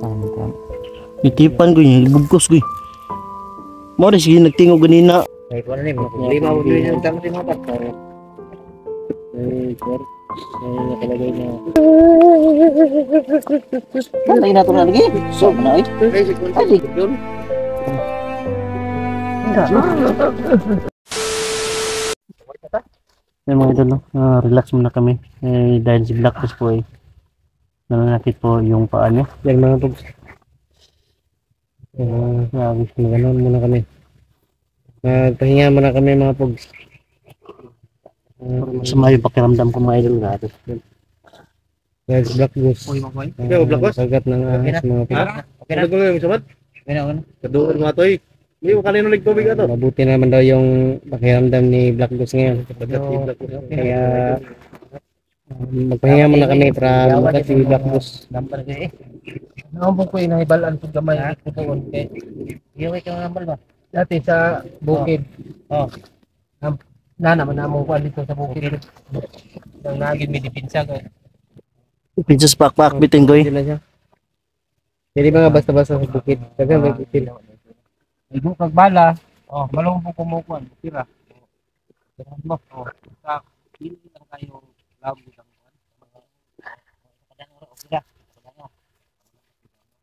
Sangkan. Itipan ko yun, bugkos ko. Mo rin sige nagtingog ganina. Ay, kung ano ni, lima mo din yung tama din mga bata. Ay, sir. Ay, nakalagay na. Lagi na ito na lagi. So, na ay. Ay, yun. Ay mga idol, relax muna kami. Dahil si Black Rose po ay nananakit po yung paa niya. Yan mga pogs. Maganon muna kami. Magpahinga muna kami mga pogs. Masama yung pakiramdam ko mga idol nga. Dahil si Black Rose. Black Rose? Sagat ng ahas mga pogs. Okay na? Ano yung sabat? Okay na. Kaduol mga toy. Hindi mo kanino nagtubig ato. Mabuti naman daw yung pakiramdam ni Black Goose ngayon. Kaya magpahinga muna kami para makat si Black Goose. Nambal ka eh. Nakambong ko inahibalaan kung gamay ko doon. Iyaw ka nambal ba? Dati sa bukid. Oh. Naman namong ko dito sa bukid. Nang nagin may dipinsa ko. Pinsos pakpak bitin ko eh. Hindi ba nga basta-basta sa bukid. Kasi may bukid. Ibu kag bala, oh, malong po kumukuan, tira. Tira mo, oh, sa hindi lang kayo labo lang kuan. Kadang ora okay ra.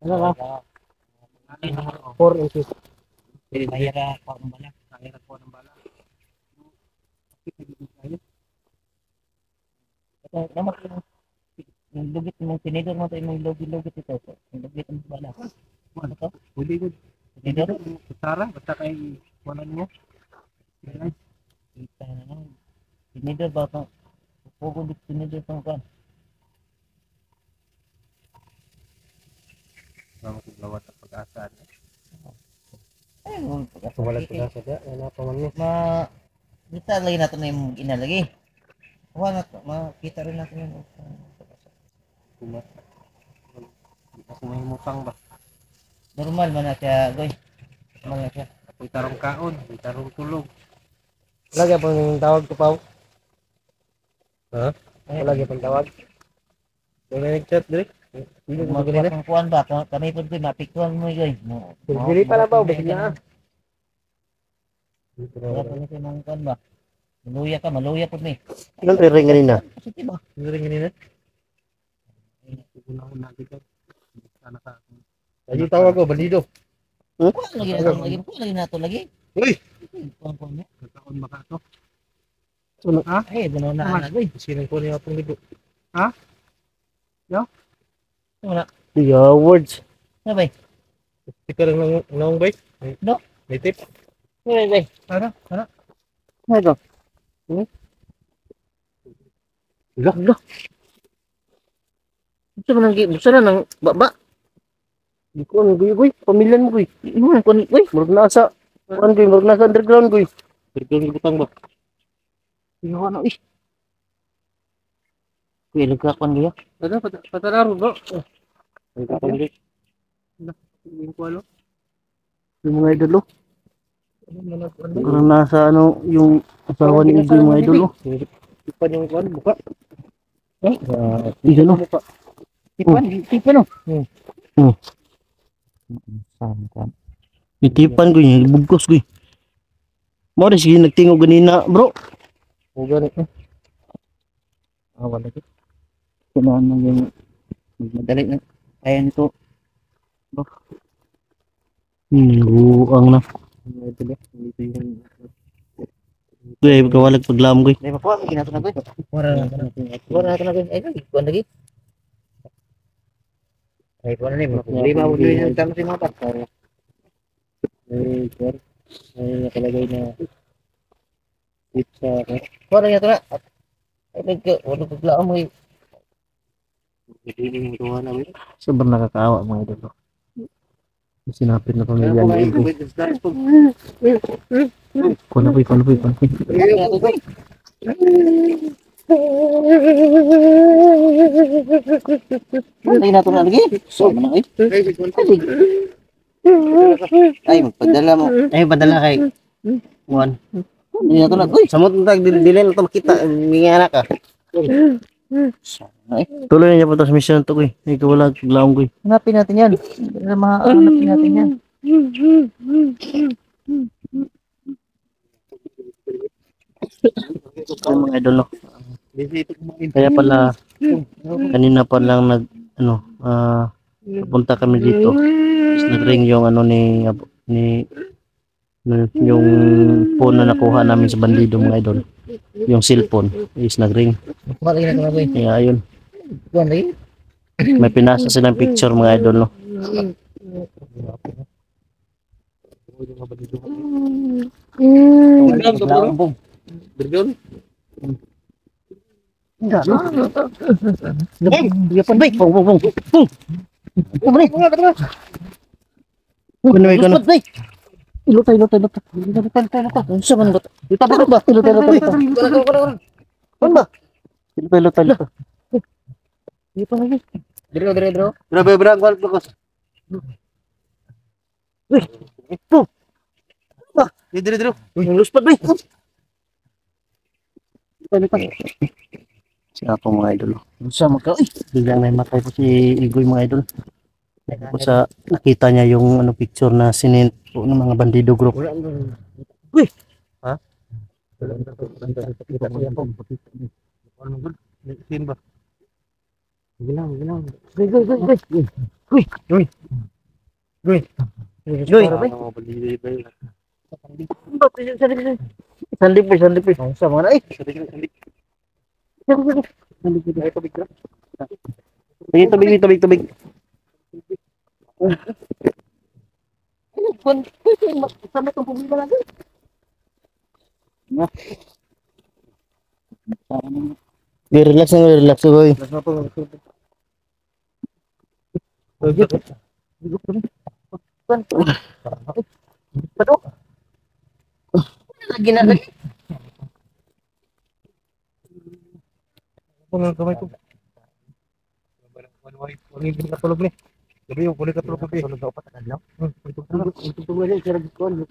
Ano ba? 4 inches. Kaya ko ng bala, kaya ko ng bala. Ito, naman yung lugit ng tinidor mo tayo yung lugit ito. Yung lugit ng bala. Ano to? Huli ko. Tinidor? Sara, basta kay kuanan mo. Kita na lang. Tinidor ba ito? Pugod dito tinidor ito kan. Mga kuglawat at pag-asa. Ay, Wala pag-asa dyan. Ano pa man mo? Kita lagi natin na yung inalagay. Wala na ito. Makita rin natin yung Kumat. Kasi may mutang ba? normal man na siya, goy. Normal na siya. May tarong kaon, may tarong tulog. Wala pa yung tawag ko, Pao? Ha? Wala pa yung tawag? Wala nag-chat, direct? Magawa kang kuhan ba? Kami po goy, mapiktuhan mo goy. Dili pa na ba? Basta na. Wala pa na siya mga kuhan ba? Maluya po may. Ilang ring ganina? Sige ba? Ano rin ganina? Una-una natin. Sana ka. Lagi tawag ko, bandido. Kuhan lagi nato lagi. Kuhan lagi nato lagi. Uy! Kuhan niya. Kakaon baka to. Ha? Eh, gano'n na goy. Sinang ko niya itong libo. Ha? Yo? Wala. Yeah, words. Ano ba? Sticker ng naong bay? No. May tip? Ano ba? Ano? Ano ito? Ila. Gusto na ng baba. Di ko ano goy. Pamilyan mo goy. Ano man kuhan goy? Murag nasa. Kuan goy, murag nasa underground goy. Bergawin butang ba? Ano ano eh? Kuya lagkakuan goy. Ano? Patalaro ba? Ay, kapag yung kualo. Yung mga idol. Parang nasa ano yung asawa ni Igoy mga idol. Ipan yung kualo, buka. Isa no? Tipan oh. Sangkan. Itipan ko yun, bugkos ko. Mo rin sige nagtingog ganina bro. Huga rin. Wala ko. Kumaan lang yung madali na. Kaya nito. Buang na. Dito yung Kuya, kawalag paglam ko. Dahil makuha, magiging nato na goy. Wala nato na goy. Ay, kuhan lagi. Ay, kuhan na ni. Lima mo din yung tama din mga bata. ay, sir. Ay, nakalagay na tip sa akin. Kuhan lagi nato na. Ay, wala paglaan mo eh. Hindi yung tuwa namin. Sobrang nakakaawa mga idol. Sinapit na pamilya ni Igoy. Kuha na po. Lagi nato na lagi. So, manang ay, magpadala mo. Ay, padala kay Juan. Lagi nato na. Uy, Samot mo tag dili na to makita. Mingi anak ka. Tuloy na niya pa transmission to ko eh. Ikaw wala, glaong ko eh. Hanapin natin yan. Hanapin natin yan. Yung mga idol, no? Kaya pala, kanina pa lang napunta kami dito. Tapos nag-ring yung yung phone na nakuha namin sa bandido, mga idol. Yung cellphone is nag-ring. Kaya ayun. May pinasa silang picture, mga idol, no? Ilutay. Sa man ba? Ilutay ba? Ilutay. Diro. Grabe brang wal bakos. Uy. Ito. Diro. Yung luspat ba? Siya po mga idol. Sa magka, biglang may matay po si Igoy, mga idol. Sa nakita niya yung picture na sinend po ng mga bandido group. Uy. Ha? Sin ba? Gilang. Goy. Sandip. Sama na eh. Tubig. Sama itong problema natin. Relax, boy. Lagi na lagi. Kamay ko. Wala katulog ni. Gabi yung kulit katulog gabi. Tulog daw pa sa kadlaw. Tulog na sira gikon.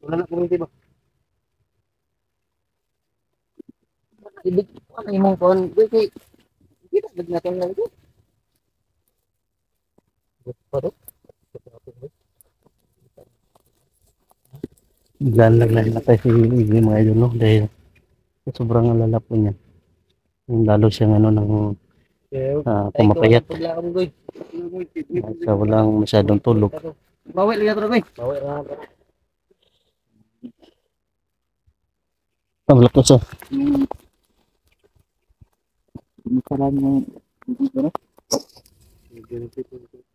Wala na kumiti ba? Ibig ano imong kon? Wait. Kita natin lang ito. Naglalag na tayo si Iggy, mga idol, no? Dahil sobrang alala po niya. Lalo siyang pumapayat. Sa walang masyadong tulog. Bawi lang ito, Goy. Wala ko siya.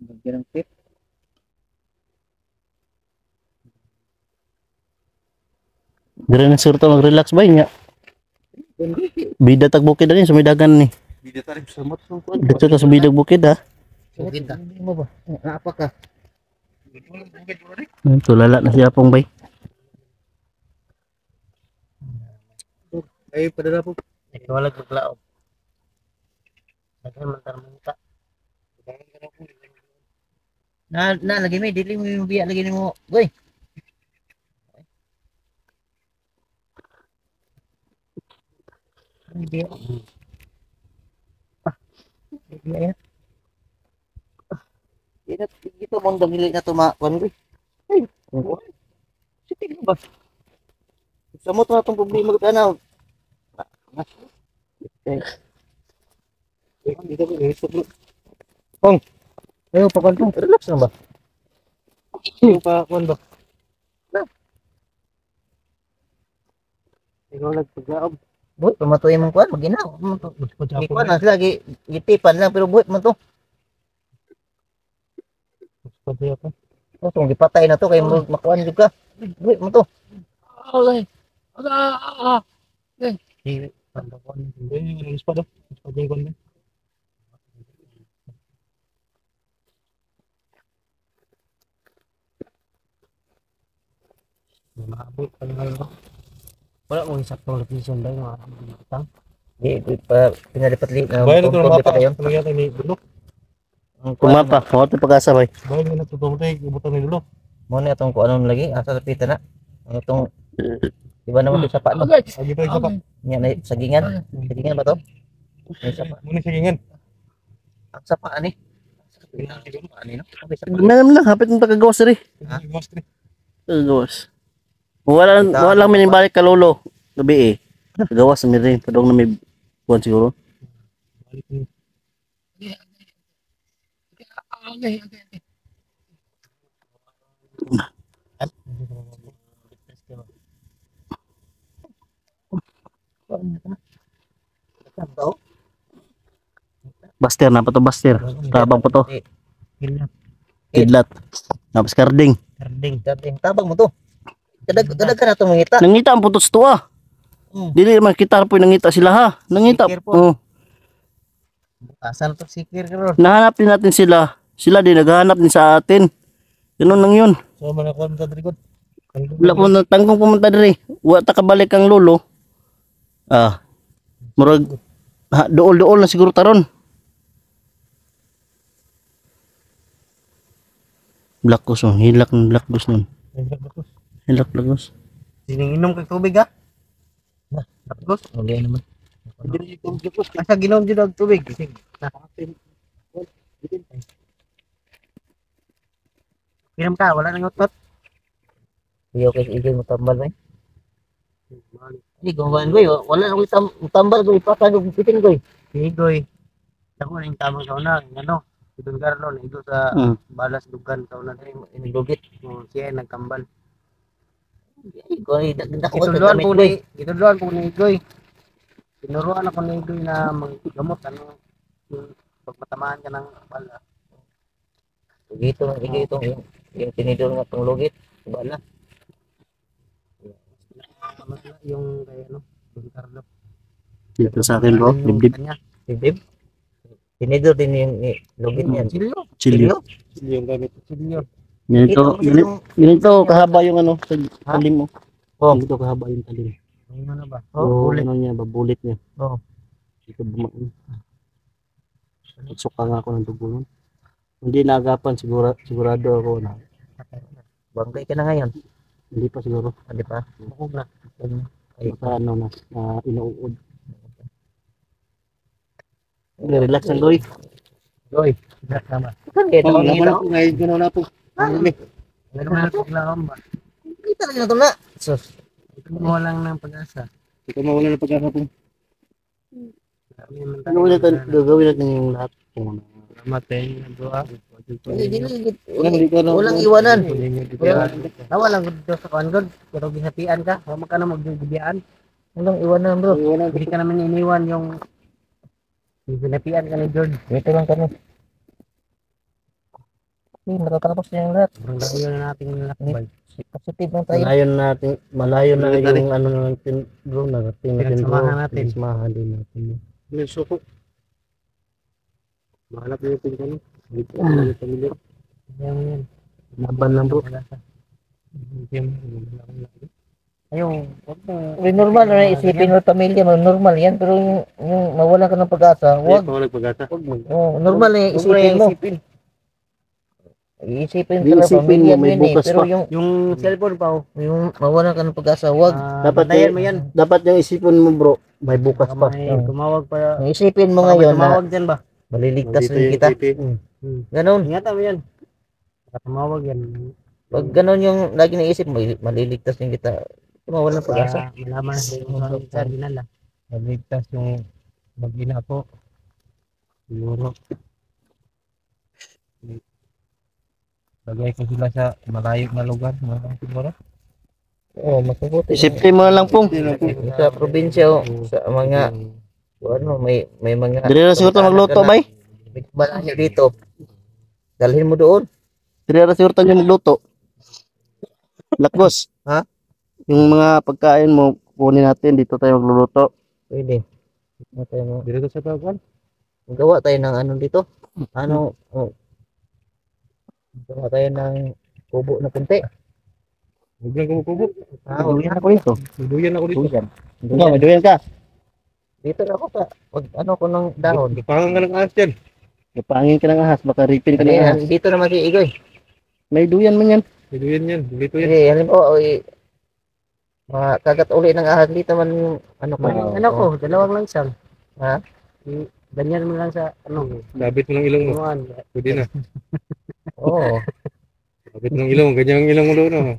Magkirang tip. Dire na sir to mag-relax ba niya? Bida tag bukid ani sa may dagan ni. Bida ta sa mot so. Dito ta sa bidag bukid ha. Bukid ta. Mo ba? Naapa ka. Tulala na siya pong bay. Ay padala po. Wala paglaom. Daghan man tarmunta. Na lagi may dili mo yung biya lagi nimo. Goy. Biya. Biya. Ito mong damili na tumakon, Goy. Ay. Sitig ba? Sa mo to atong problema ka na. Dito ko ito. Pong. Ayo pa kon. Relax na ba? Ayo pa kon ba? Na. Ikaw nagpagaob. Boy, pamatuloy mong kuan, maginaw. Ikuan na sila, gitipan lang, pero buhit mo to. Pagpapaya pa. O, itong gipatay na to, kaya makuan juga. Buhit mo to. Okay. Okay. Hindi, pandakuan. Hindi, ispada. Ispada yung kuan. Maabot pa nga. Wala mo saktong location ba yung mga bitang? Hindi, pinalipat liit na mapa yun. Nagyata ni Dulo. Kung mapa, mo ito pag-asa ba? Bahay nga natutong tayo, ibutang ni Dulo. Mo na itong kung anong lagi, asa sa pita na. Ano itong, di ba naman ito sapa no? Lagi pa yung sapa. Yan na, sagingan. Sagingan ba ito? May sapa. Muna sigingan. Ang sapa ani. Ani no? Ang sapa. Meron lang, hapit ng pagkagawas rin. Pagkagawas. Wala may balik ka lolo. Gabi eh. Pagkagawas na rin. Padong na may buwan siguro. Baster na pa to, Baster. Tabang pa to. Kidlat. Tapos karding. Karding. Tabang mo to. Kadag ka na itong mangita. Nangita ang putos to ah. Dili man kita po nangita sila ha. Nangita. Sikir po. Oh. Asan to sikir ka ron? Nahanap din natin sila. Sila din naghahanap din sa atin. Ganun lang yun. So manakuha mo sa trikod. Wala po na tangkong pumunta diri. Wa ta kabalik ang lolo. Ah. Murag dool-dool na siguro taron. Black Goose oh. Hilak ng Black Goose nun. Hilak Black Goose. Sininginom kag tubig ha? Tapos? Okay naman. Asa ginom dito ang tubig? Inom ka, wala nang utot. Hindi okay sa igay mo tambal ba? Hindi, gumawan ko wala nang tambal ko, ipatag ko pitin ko. Igoy. Ako na yung tamang sauna, ano, si Don Carlo, naigo sa balas dugan, sauna na yung inilugit. Siya yung nagkambal. Igoy, ituluan po ni Igoy. Tinuruan ako ni Igoy na maggamot, ano, yung pagmatamaan ka ng bala. Lugito ng Igoy itong yung tinidor nga itong lugit, bala. Yung kay ano, Don Carlo. Dito sa akin bro. Dibdib. Dibdib? Tinidor din yung lugit niyan. Chilyo. Yung gamit. Ganito kahaba yung ano sa talim mo. Oh. Ganito kahaba yung talim. Ano ba? Oh, Bulit. ano niya ba? Bulit niya. Oh. Dito bumaan. Suka nga ako ng dugo nun. Hindi naagapan sigurado ako na. Bangkay ka na ngayon. Hindi pa siguro. Hindi pa? Bukog na. Baka ano na inuud. Relax lang Goy. Goy, relax naman. Ngayon ko na po. Kita lang na ito na. Sus. Mo lang ng pag-asa. Ito mawala na pag-asa po. Gagawin natin yung lahat. Matay na doa. Walang iwanan. Tawa lang dito sa kangod. Pero gihapian ka. Huwag ka na magbibiyaan. Walang iwanan bro. Hindi ka naman iniwan yung ginapian ka ni George. Ito lang kami. Matatapos na yung lahat. Malayo na natin yung lakbay. Positive lang tayo. Malayo na yung ano natin bro. Narating natin bro. Samahan natin. Samahan din natin. May suko. Mahanap niyo yung pinto. Dito ang pamilya. Yan. Laban lang bro. Ayun, normal na isipin mo pamilya mo, normal yan, pero yung mawala ka ng pag-asa, Huwag. wag. Huwag pag-asa. Normal na isipin mo. Iisipin ka na pamilya mo yun eh, pero yung cellphone pa, yung mawala ka ng pag-asa, wag. Dapat mo yan. Dapat yung isipin mo bro, may bukas pa. Tumawag pa. Yung isipin mo ngayon na Tumawag dyan ba? maliligtas rin kita. Ganon. Ingatan mo yan. Tumawag yan. Pag ganon yung lagi naisip mo, maliligtas rin kita. Mawala ng pag-asa. Malaman sa dinala. Maligtas yung mag-ina po. Siguro. Lagay ko sila sa malayo na lugar. Siguro. Oo, masabuti. Isipin mo na lang pong. Sa probinsya, sa mga, ano, may mga... Dili na siguro ito magluto bay. May malayo dito. Dalhin mo doon. Dili na siguro tayo magluto. Lakbos. Ha? Yung mga pagkain mo, kunin natin. Dito tayo magluluto. Pwede. Dito sa tawagan. Gawa tayo ng ano dito. Ano, gawa tayo ng kubo na kunti. Huwag ko kubo. Duyan ako dito. Duyan ako dito. Ikaw, may duyan ka. Dito na ako sa, ano ko ng dahon. Pangang ka ng ahas dyan. Napangin ka ng ahas. Baka ripin ka ng ahas. Dito naman si Igoy. May duyan man yan. Duyan yan. Dito yan. Eh, halimbawa, makagat uli ng ahas dito man yung ano ko. Ano ko, dalawang langsang. Ha? Ganyan mo lang sa ano. Labit mo ng ilong mo. Tunuan. Pwede na. Oo. Labit ng ilong. Ganyan ang ilong mo doon. Oh.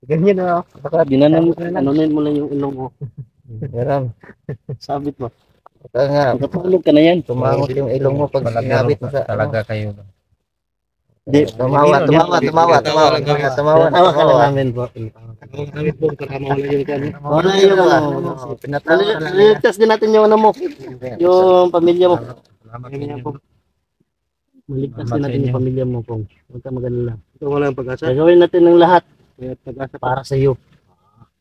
Ganyan na. Baka dinanan, anunin mo lang yung ilong mo. Meron. Sabit mo. Kaya nga, Nakatulog ka na yan. tumangot yung ilong mo pag sinabit mo sa Talaga kayo. Di, Tumawa tawa ka lang namin po. Labit po. Para mawala yung kanya. Wala yung pinatawa ka lang. Liligtas din natin yung ano mo. Yung pamilya mo. Maligtas din natin yung pamilya mo po. Huwag ka mag-alala. Ito wala ang pag-asa. Gagawin natin ng lahat Kaya pag-asa para sa iyo.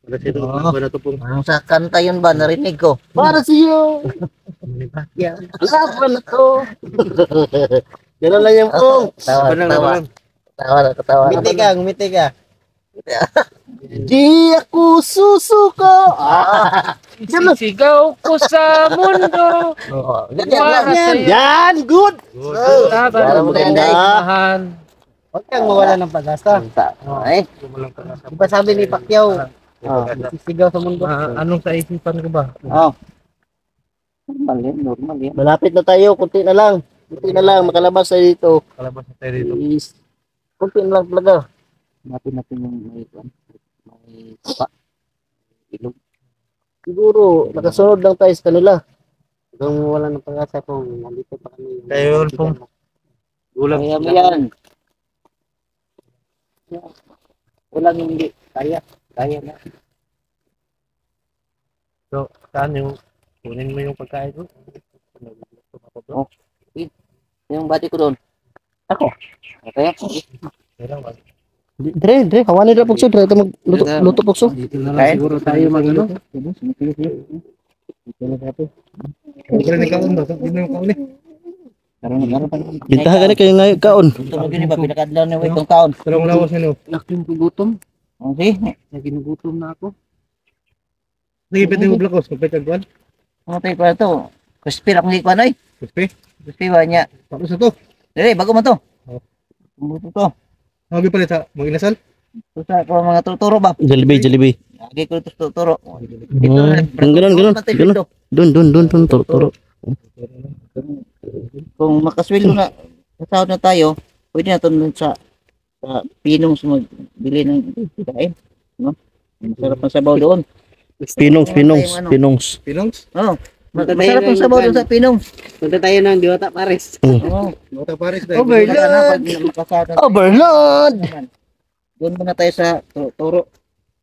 para sa ito. Oo. Para ito pong Anong sa kanta yun ba? Narinig ko. Para sa iyo. Laban na to. Ganun lang yung pong. Tawa. Ngumiti ka. Di ako susuko. Ganun. Sigaw ko sa mundo. Oo, ganyan lang. Yan, good. Laban Para mo mo na mahal. Huwag kang mawala ng pag-asa. Ay, Di ba sabi ni Pacquiao? Sisigaw sa mundo. Anong sa isipan ko ba? Oh. Normal yan. Malapit na tayo, kunti na lang. Kunti na lang, makalabas tayo dito. kalabas na tayo dito. Is, kunti na lang talaga. Hanapin natin yung may pa. Ilog. Siguro, nakasunod lang tayo sa kanila. Kung wala ng pag-asa kung nandito pa kami. Tayo pong gulang. Kaya mo yan. Walang hindi. Kaya. Kaya na. So, saan yung kunin mo yung pagkain ko? Yung bati ko doon. Ako. Kaya po. Meron ba? Dre, hawanin na pugso. Dre, ito magluto pugso. Dito na lang siguro tayo mag-ano. Hindi ka rin ikaw ba? Hindi mo yung kauli. Bintahan ka na kayo ngayon kaon. tulog yun ba? Pinakadlaw na itong taon. Pero ang lawas nyo. Laking gutom. Okay. Naginugutom na ako. Nagipit yung blakos. Kapit ang kuwan. Ano tayo pa ito? Crispy ako hindi ko ano eh. Crispy. Crispy ba niya? Tapos na to. Dili, bago man to. Oh. Buto to. Magi pa rin sa mga inasal. Ito sa ko mga tuturo ba? Jollibee. Lagi ko ito tuturo. Ganun. Doon, turo. Kung makasweldo na sahod na tayo, pwede na ito sa pinong bili ng kain. No? Masarap ang sabaw doon. Pinongs. Pinongs. Oh, masarap ang sabaw doon sa pinong. Punta tayo ng Diwata Paris. Oh, Bata Paris. Overload! Doon muna tayo sa turo.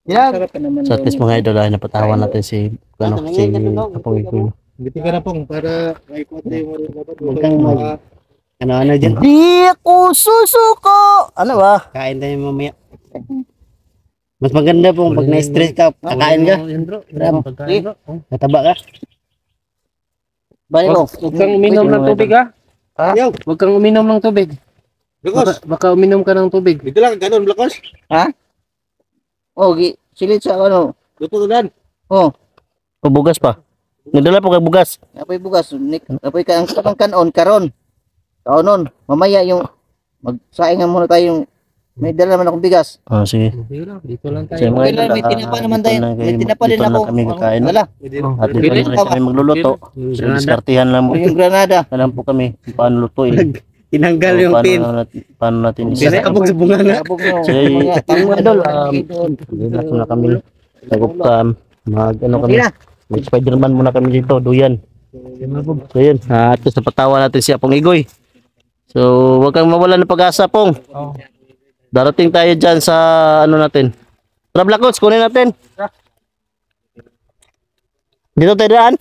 Yan. Masarap ka naman So at doon. least mga idol ay napatawan natin si Kapong Ikoy. Hindi ka na pong para may kwate yung Huwag kang mag- Ano dyan? Di ako susuko! Ano ba? Kain tayo mamaya. Mas maganda pong pag na-stress ka, kakain ka. Yan bro. Pagkain bro. Nataba ka. Bali ko. Huwag kang uminom ng tubig ha. Yo. Huwag kang uminom ng tubig. Blakos. Baka uminom ka ng tubig. Dito lang. Ganon blakos. Oh, silit sa ano. Luto na dan. Oh, Pabugas pa. Nagdala po kay bugas. apoy bugas. Apoy ka ang kanon karon. Kaonon. Mamaya yung magsaingan muna tayo yung may dala naman akong bigas. Ah, sige. Dito lang Sige tayo. mga Okay lang, may tinapa naman tayo. May tinapa din dito ako. lang kami kakain. Wala. At dito na rin kami magluluto. So, diskartihan lang mo. O yung granada. Alam po kami kung paano lutuin. Tinanggal So, yung pin. paano natin Sinakabog sa bunga na. Abog mo. Sige, Mamaya, mga idol, doon. Dito na kami. Naguptan. Ano kami. Sige na. Mag-Spiderman muna kami dito. Duyan. So yun. At sa patawa natin si Apong Igoy. So huwag kang mawala ng pag-asa, Pong. Darating tayo dyan sa ano natin. Tara, Black Ops, kunin natin. Dito tayo daan.